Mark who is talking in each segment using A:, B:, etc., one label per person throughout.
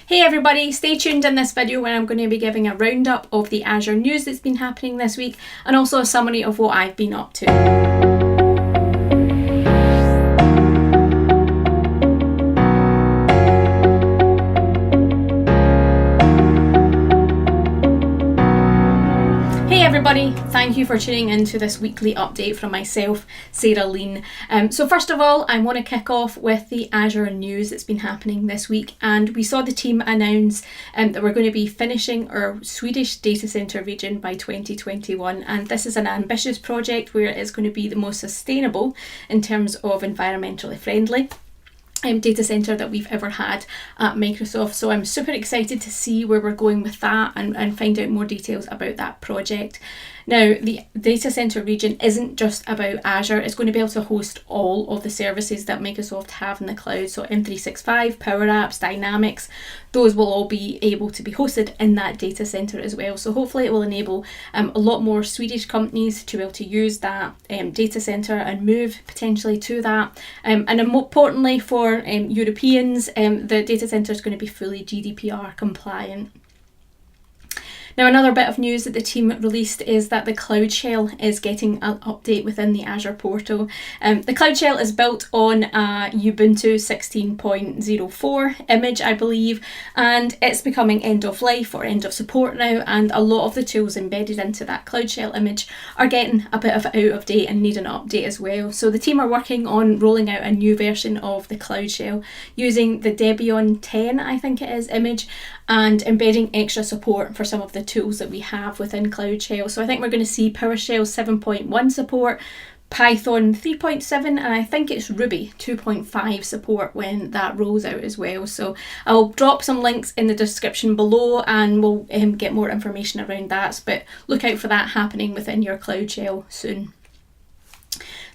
A: Hey everybody, stay tuned in this video where I'm going to be giving a roundup of the Azure news that's been happening this week and also a summary of what I've been up to. Everybody, thank you for tuning into this weekly update from myself, Sarah Lean. So first of all, I want to kick off with the Azure news that's been happening this week, and we saw the team announce that we're going to be finishing our Swedish data centre region by 2021, and this is an ambitious project where it is going to be the most sustainable in terms of environmentally friendly data centre that we've ever had at Microsoft. So I'm super excited to see where we're going with that and find out more details about that project. Now, the data centre region isn't just about Azure. It's going to be able to host all of the services that Microsoft have in the cloud. So M365, Power Apps, Dynamics, those will all be able to be hosted in that data centre as well. So hopefully it will enable a lot more Swedish companies to be able to use that data centre and move potentially to that. And importantly for Europeans, the data centre is going to be fully GDPR compliant. Now, another bit of news that the team released is that the Cloud Shell is getting an update within the Azure portal. The Cloud Shell is built on a Ubuntu 16.04 image, I believe, and it's becoming end of life or end of support now, and a lot of the tools embedded into that Cloud Shell image are getting a bit of out of date and need an update as well. So the team are working on rolling out a new version of the Cloud Shell using the Debian 10, I think it is, image, and embedding extra support for some of the tools that we have within Cloud Shell. So I think we're going to see PowerShell 7.1 support, Python 3.7, and I think it's Ruby 2.5 support when that rolls out as well. So I'll drop some links in the description below and we'll get more information around that, but look out for that happening within your Cloud Shell soon.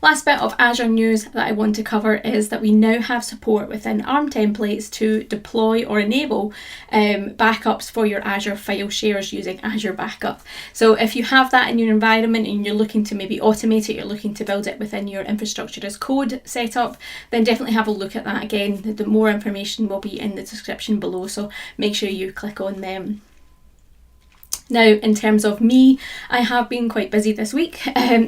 A: Last bit of Azure news that I want to cover is that we now have support within ARM templates to deploy or enable backups for your Azure file shares using Azure Backup. So if you have that in your environment and you're looking to maybe automate it, you're looking to build it within your infrastructure as code setup, then definitely have a look at that again. The more information will be in the description below, so make sure you click on them. Now, in terms of me, I have been quite busy this week.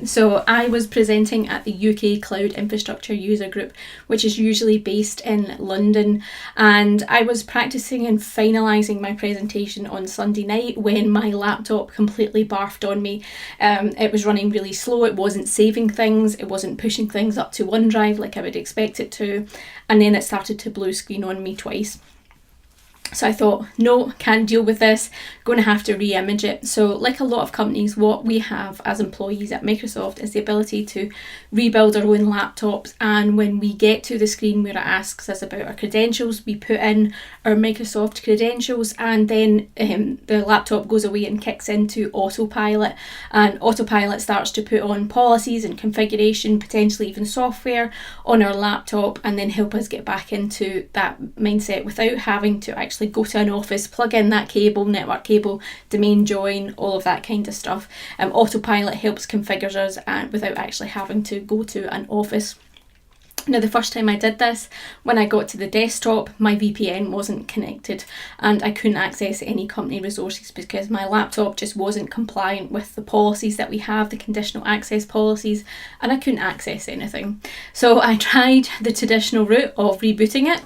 A: So I was presenting at the UK Cloud Infrastructure User Group, which is usually based in London. And I was practicing and finalising my presentation on Sunday night when my laptop completely barfed on me. It was running really slow. It wasn't saving things. It wasn't pushing things up to OneDrive like I would expect it to. And then it started to blue screen on me twice. So I thought, no, can't deal with this, going to have to re-image it. So like a lot of companies, what we have as employees at Microsoft is the ability to rebuild our own laptops, and when we get to the screen where it asks us about our credentials, we put in our Microsoft credentials, and then the laptop goes away and kicks into autopilot, and autopilot starts to put on policies and configuration, potentially even software on our laptop, and then help us get back into that mindset without having to actually go to an office, plug in that cable, network cable, domain join, all of that kind of stuff. Autopilot helps configure us without actually having to go to an office. Now, the first time I did this, when I got to the desktop, my VPN wasn't connected and I couldn't access any company resources because my laptop just wasn't compliant with the policies that we have, the conditional access policies, and I couldn't access anything. So I tried the traditional route of rebooting it.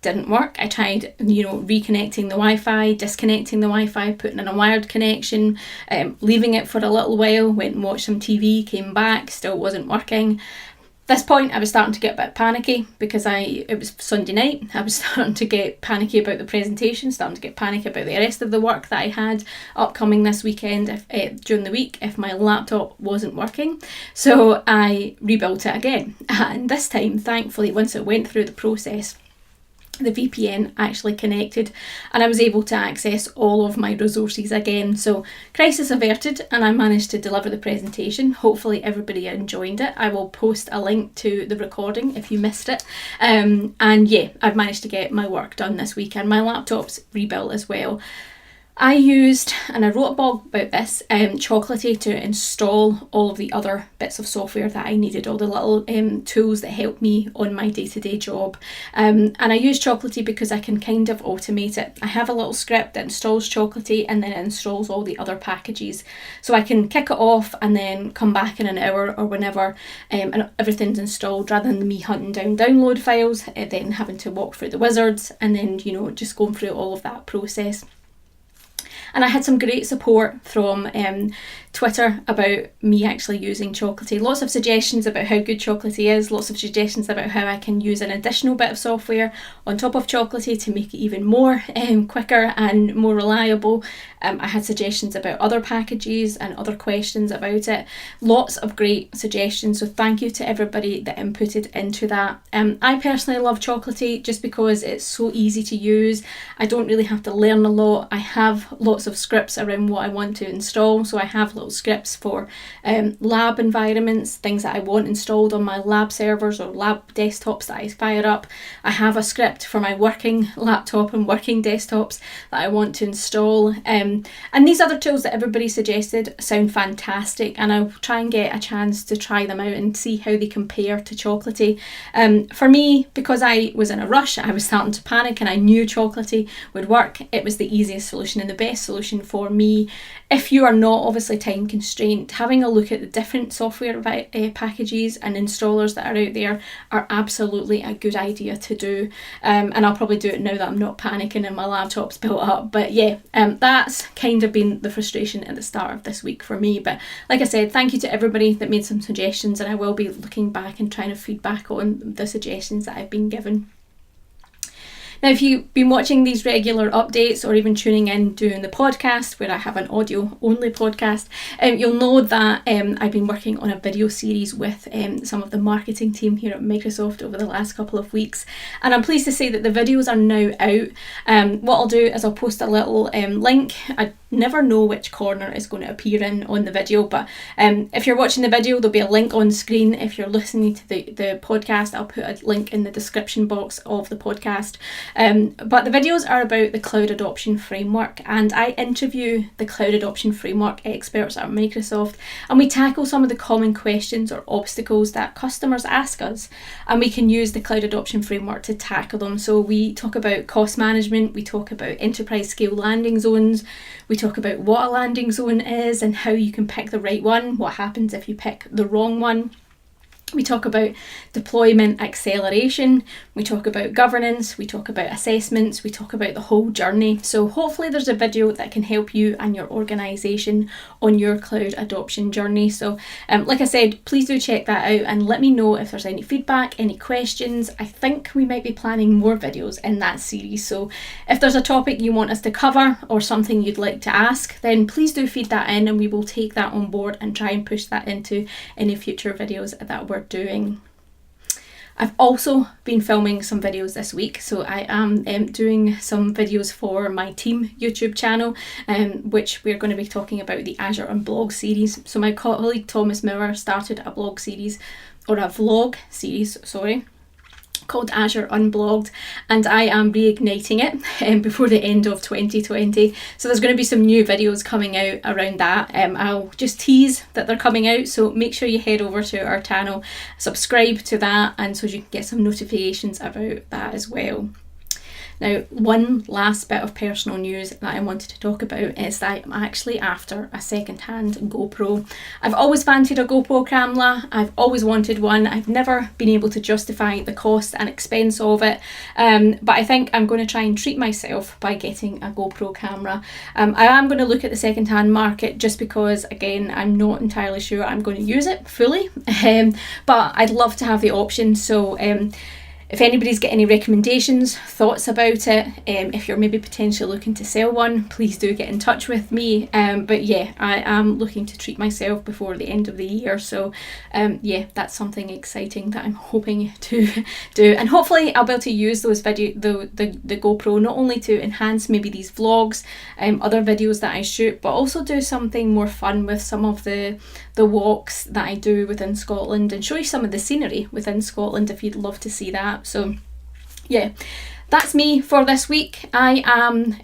A: Didn't work. I tried, reconnecting the Wi-Fi, disconnecting the Wi-Fi, putting in a wired connection, leaving it for a little while, went and watched some TV, came back, still wasn't working. At this point, I was starting to get a bit panicky because it was Sunday night. I was starting to get panicky about the presentation, starting to get panicky about the rest of the work that I had upcoming this weekend during the week if my laptop wasn't working. So I rebuilt it again. And this time, thankfully, once it went through the process, the VPN actually connected and I was able to access all of my resources again. So crisis averted, and I managed to deliver the presentation. Hopefully everybody enjoyed it. I will post a link to the recording if you missed it. And yeah, I've managed to get my work done this week and my laptop's rebuilt as well. I used, and I wrote a blog about this, Chocolatey to install all of the other bits of software that I needed, all the little tools that help me on my day-to-day job. And I use Chocolatey because I can kind of automate it. I have a little script that installs Chocolatey and then it installs all the other packages. So I can kick it off and then come back in an hour or whenever and everything's installed, rather than me hunting down download files, then having to walk through the wizards and then, just going through all of that process. And I had some great support from Twitter about me actually using Chocolatey. Lots of suggestions about how good Chocolatey is, lots of suggestions about how I can use an additional bit of software on top of Chocolatey to make it even more quicker and more reliable. I had suggestions about other packages and other questions about it. Lots of great suggestions, so thank you to everybody that inputted into that. I personally love Chocolatey just because it's so easy to use. I don't really have to learn a lot. I have lots of scripts around what I want to install, so I have little scripts for lab environments, things that I want installed on my lab servers or lab desktops that I fire up. I have a script for my working laptop and working desktops that I want to install. And these other tools that everybody suggested sound fantastic, and I'll try and get a chance to try them out and see how they compare to Chocolatey. For me, because I was in a rush, I was starting to panic and I knew Chocolatey would work. It was the easiest solution and the best solution for me. If you are not obviously time constrained, having a look at the different software packages and installers that are out there are absolutely a good idea to do. And I'll probably do it now that I'm not panicking and my laptop's built up. But yeah, that's kind of been the frustration at the start of this week for me. But like I said, thank you to everybody that made some suggestions, and I will be looking back and trying to feedback on the suggestions that I've been given. Now, if you've been watching these regular updates or even tuning in doing the podcast, where I have an audio only podcast, you'll know that I've been working on a video series with some of the marketing team here at Microsoft over the last couple of weeks. And I'm pleased to say that the videos are now out. What I'll do is I'll post a little link. I never know which corner is going to appear in on the video, but if you're watching the video, there'll be a link on screen. If you're listening to the podcast, I'll put a link in the description box of the podcast. But the videos are about the cloud adoption framework, and I interview the cloud adoption framework experts at Microsoft, and we tackle some of the common questions or obstacles that customers ask us, and we can use the cloud adoption framework to tackle them. So we talk about cost management, we talk about enterprise scale landing zones, we talk about what a landing zone is and how you can pick the right one, what happens if you pick the wrong one. We talk about deployment acceleration, we talk about governance, we talk about assessments, we talk about the whole journey. So hopefully there's a video that can help you and your organisation on your cloud adoption journey. So like I said, please do check that out and let me know if there's any feedback, any questions. I think we might be planning more videos in that series. So if there's a topic you want us to cover or something you'd like to ask, then please do feed that in and we will take that on board and try and push that into any future videos that we're doing. I've also been filming some videos this week, so I am doing some videos for my team YouTube channel, which we're going to be talking about the Azure Unblog series. So my colleague Thomas Miller started a vlog series, called Azure Unblogged, and I am reigniting it before the end of 2020. So there's going to be some new videos coming out around that. I'll just tease that they're coming out, so make sure you head over to our channel, subscribe to that, and so you can get some notifications about that as well. Now, one last bit of personal news that I wanted to talk about is that I'm actually after a second-hand GoPro. I've always fancied a GoPro camera, I've always wanted one, I've never been able to justify the cost and expense of it, but I think I'm going to try and treat myself by getting a GoPro camera. I am going to look at the second-hand market just because, again, I'm not entirely sure I'm going to use it fully, but I'd love to have the option. So if anybody's got any recommendations, thoughts about it, if you're maybe potentially looking to sell one, please do get in touch with me. But yeah, I am looking to treat myself before the end of the year. So yeah, that's something exciting that I'm hoping to do. And hopefully I'll be able to use those the GoPro not only to enhance maybe these vlogs, other videos that I shoot, but also do something more fun with some of the walks that I do within Scotland and show you some of the scenery within Scotland if you'd love to see that. So yeah, that's me for this week. I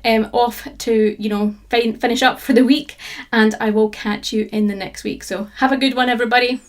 A: am off to, finish up for the week, and I will catch you in the next week. So have a good one, everybody.